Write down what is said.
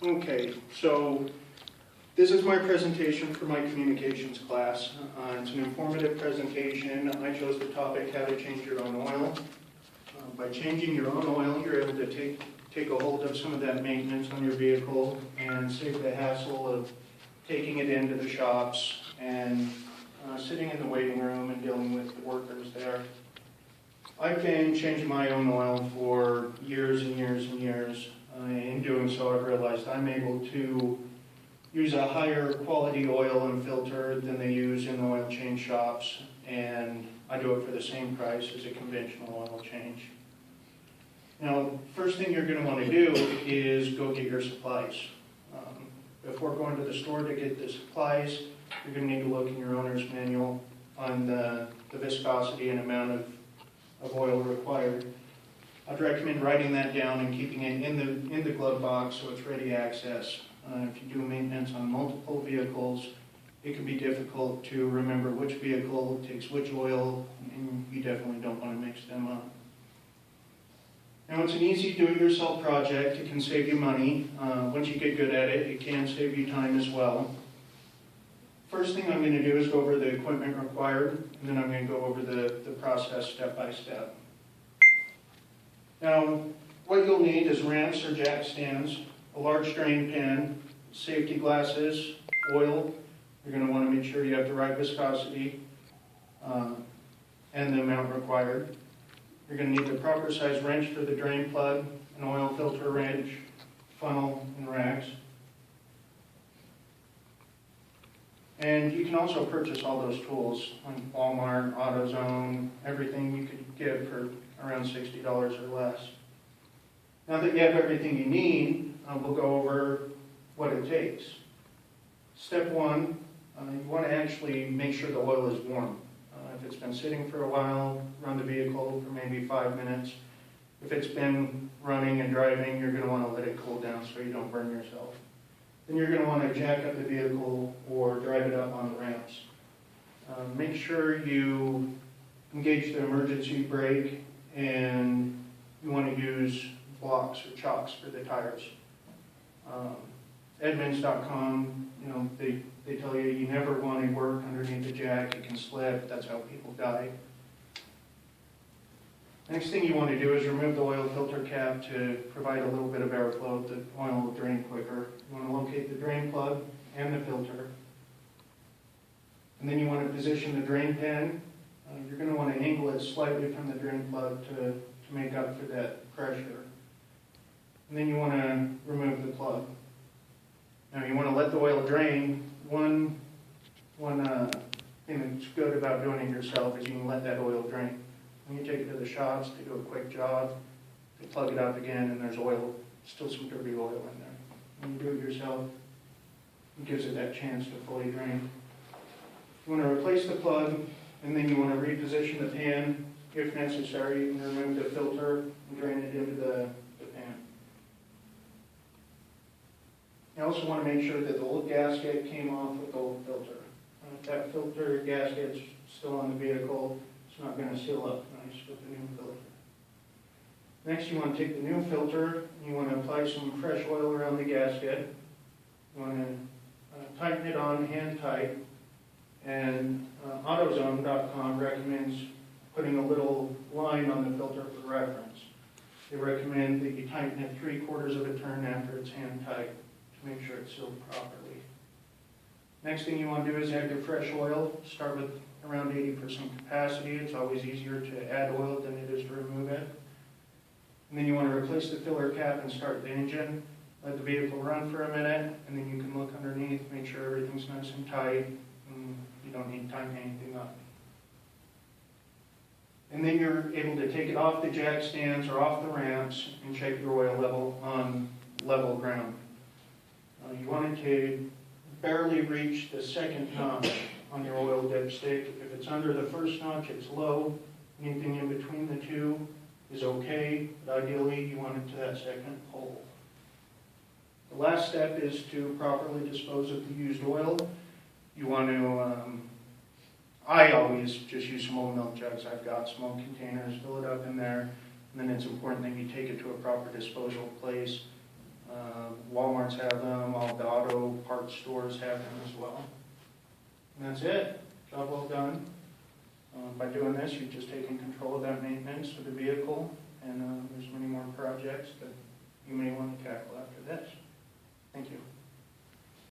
Okay, so this is my presentation for my communications class. It's an informative presentation. I chose the topic, how to change your own oil. By changing your own oil, you're able to take a hold of some of that maintenance on your vehicle and save the hassle of taking it into the shops and sitting in the waiting room and dealing with the workers there. I've been changing my own oil for years and years and years. In doing so, I've realized I'm able to use a higher quality oil and filter than they use in oil change shops, and I do it for the same price as a conventional oil change. Now, first thing you're going to want to do is go get your supplies. Before going to the store to get the supplies, you're going to need to look in your owner's manual on the viscosity and amount of oil required. I'd recommend writing that down and keeping it in the glove box so it's ready access. If you do maintenance on multiple vehicles, it can be difficult to remember which vehicle takes which oil, and you definitely don't want to mix them up. Now, it's an easy do-it-yourself project. It can save you money. Once you get good at it, it can save you time as well. First thing I'm going to do is go over the equipment required, and then I'm going to go over the process step by step. Now, what you'll need is ramps or jack stands, a large drain pan, safety glasses, oil. You're going to want to make sure you have the right viscosity and the amount required. You're going to need the proper size wrench for the drain plug, an oil filter wrench, funnel, and rags. And you can also purchase all those tools on Walmart, AutoZone, everything you could get for around $60 or less. Now that you have everything you need, we'll go over what it takes. Step one, you want to actually make sure the oil is warm. If it's been sitting for a while, run the vehicle for maybe 5 minutes. If it's been running and driving, you're going to want to let it cool down so you don't burn yourself. Then you're going to want to jack up the vehicle or drive it up on the ramps. Make sure you engage the emergency brake, and you want to use blocks or chocks for the tires. Edmunds.com, they tell you never want to work underneath the jack. It can slip. That's how people die. Next thing you want to do is remove the oil filter cap to provide a little bit of airflow. The oil will drain quicker. You want to locate the drain plug and the filter. And then you want to position the drain pan. You're going to want to angle it slightly from the drain plug to make up for that pressure. And then you want to remove the plug. Now you want to let the oil drain. One thing that's good about doing it yourself is you can let that oil drain. When you take it to the shops, they do a quick job, they plug it up again, and there's oil, still some dirty oil in there. When you do it yourself, it gives it that chance to fully drain. You want to replace the plug, and then you want to reposition the pan. If necessary, you can remove the filter and drain it into the pan. You also want to make sure that the old gasket came off with the old filter. If that filter gasket's still on the vehicle, it's not going to seal up nice with the new filter. Next, you want to take the new filter, and you want to apply some fresh oil around the gasket. You want to tighten it on hand tight, and AutoZone.com recommends putting a little line on the filter for reference. They recommend that you tighten it 3/4 of a turn after it's hand tight to make sure it's sealed properly. Next thing you want to do is add your fresh oil. Start with around 80% capacity. It's always easier to add oil than it is to remove it. And then you want to replace the filler cap and start the engine. Let the vehicle run for a minute, and then you can look underneath, make sure everything's nice and tight, and you don't need to tighten anything up. And then you're able to take it off the jack stands or off the ramps and check your oil level on level ground. You want it to barely reach the second notch on your oil dipstick. If it's under the first notch, it's low. Anything in between the two is okay, but ideally you want it to that second hole. The last step is to properly dispose of the used oil. You want to, I always just use some old milk jugs. I've got small containers, fill it up in there, and then it's important that you take it to a proper disposal place Walmarts have them, all the auto parts stores have them as well. And that's it. Job well done. By doing this, you've just taken control of that maintenance of the vehicle, and there's many more projects that you may want to tackle after this. Thank you.